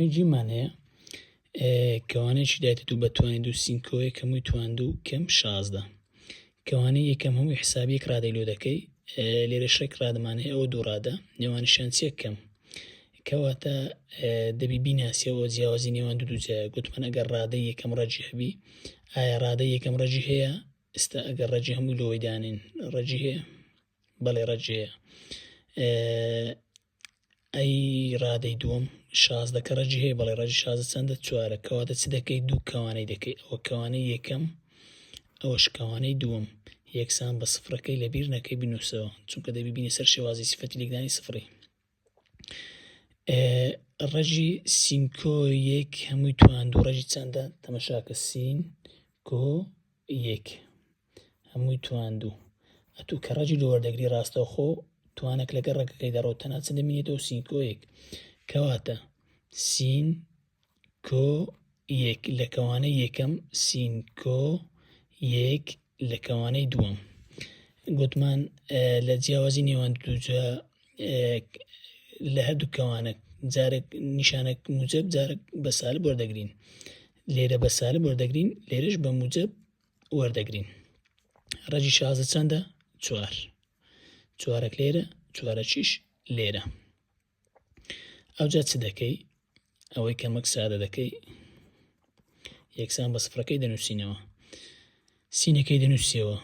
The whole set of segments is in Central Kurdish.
کەوانەی جیمان هەیە کەوانەیەکی دایەتە دوو بە توانی دوو سین کۆ یەک هەمووی تواندوو کەم 16. کەوانەی یەکەم هەمووی حسابی یەک ڕادەی لۆ دەکەی لێرە شەک ڕادەمان هەیە ئەوە دوو ڕادە نێوانیشیان چییە کەم کەواتە دەبی بیناسیەوە جیاوازی نێوان دوو دووجایە گوتمان ئەگەر ڕادەی یەکەم ڕەجی هەبی ئایا ڕادەی یەکەم ڕەجی هەیە ئێستا ئەگەر ڕەجی هەمووی لۆی دانین ڕەجی هەیە بەڵێ ڕەجی هەیە ئەی ڕادەی دووەم 16 کە ڕەجی هەیە بەڵێ ڕەجی 16 چەندە 4 کەواتە چ دەکەی دوو کەوانەی دەکەی ئەوە کەوانەی یەکەم ئەوەش کەوانەی دووەم یەکسان بە سفرەکەی لەبیر نەکەی بنووسەوە چونکە دەبی بینی سەر شێوازی سفەتی لێکدانی سفری ڕەجی سین کۆ یەک هەمووی تواندوو ڕەجی چەندە تەمەشاکە سین کۆ یەک هەمووی تواندوو ئەتوو کە ڕەجی لۆ وەردەگری ڕاستەوخۆ توانێک لەگەڵ ڕێگەکەی دەڕۆ تەنها چەند دەمێنێتەوە سین کۆ یەک کەواتە سین کۆ یەک لە کەوانەی یەکەم سین کۆ یەک لە کەوانەی دووەم گوتمان لە جیاوازی نێوان دووجا لە هەردوو کەوانە جارێک نیشانێک موجب جارێک بە سالب وەردەگرین لێرە بە سالب وەردەگرین لێرەش بە موجب وەردەگرین ڕەجی 16 چەندە 4 چوارەک لێرە چوارەکیش لێرە ئەوجا چ دەکەی ئەوەی کەمەک سادە دەکەی یەکسان بە سفرەکەی دەنووسینەوە سینەکەی دەنووسیەوە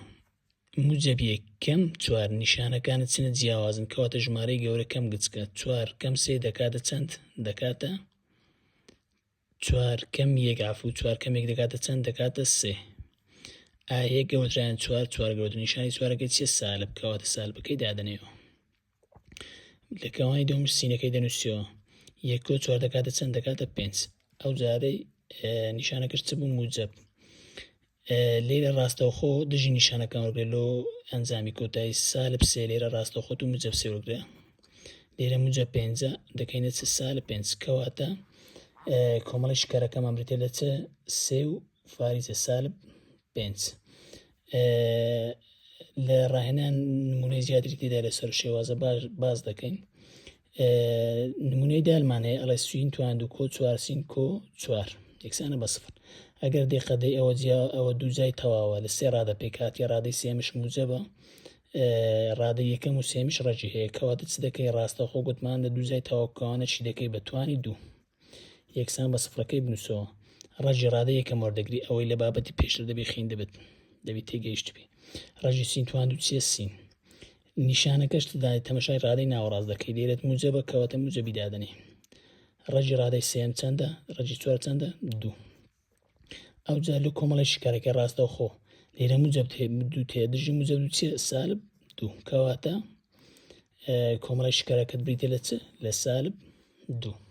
موجب یەکەم 4 نیشانەکانت چنە جیاوازن کەواتە ژمارەی گەورە کەم گچکە 4 کەم 3 دەکاتە چەند دەکاتە 4 کەم 1 عەفو 4 کەم 1 دەکاتە چەند دەکاتە 3 ئایا گەورەترین 4 گەورەتر نیشانی 4ەکەی چیە سالب کەواتە سالبەکەی دادەنێەوە لە کەوانی دووەمش سینەکەی دەنووسیەوە 1 کۆ 4 دەکاتە چەند دەکاتە 5 ئەو جارەی نیشانەکەش چ بوو موجب لێرە ڕاستەوخۆ دژی نیشانەکان وەرگرێت لۆ ئەنجامی کۆتایی سالب 3 لێرە ڕاستەوخۆ و موجب 3 وەرگرێ لێرە موجب 5 دەکەینە چ سالب 5 کەواتە کۆمەڵی شکارەکەمان بریتێ لە چ 3 و فاریزە سالب 5 لە ڕاهێنان نمونەی زیاتری تێدا لەسەر شێوازە باز دەکەین نمونەی دالمان هەیە ئەڵێ سین تواندوو کۆ 4 سین کۆ 4 یەکسانە بە سفر ئەگەر دێقەدەی ئەوە دووجای تەواوە لە 3 ڕادە پێکاتی ڕادەی سێمش موجبە ڕادە یەکەم و سێمیش ڕەجی هەیە کەواتە چ دەکەی ڕاستەوخۆ گوتمان لە دووجای تەواوکەوانە چی دەکەی بە توانی دوو یەکسان بە سفرەکەی بنووسەوە ڕەجی ڕادە یەکەم وەردەگری ئەوەی لە بابەتی پێشتر دەبێ خین دەبێت دەبی تێگەیشت بێ ڕەجی سین تواندوو چیە سین نیشانەکەش دای تەمەشای ڕادەی ناوەڕاست دەکەی لێرەت موجبە کەواتە موجبی دادەنێ ڕەجی ڕادەی سێم چەندە ڕەجی 4 چەندە 2 ئەوجا لە کۆمەڵی شکارەکە ڕاستەوخۆ لێرە موجب دوو تێ دژی موجب دوو چیە سالب 2 کەواتە کۆمەڵی شکارەکەت بریتێ لە چ لە سالب 2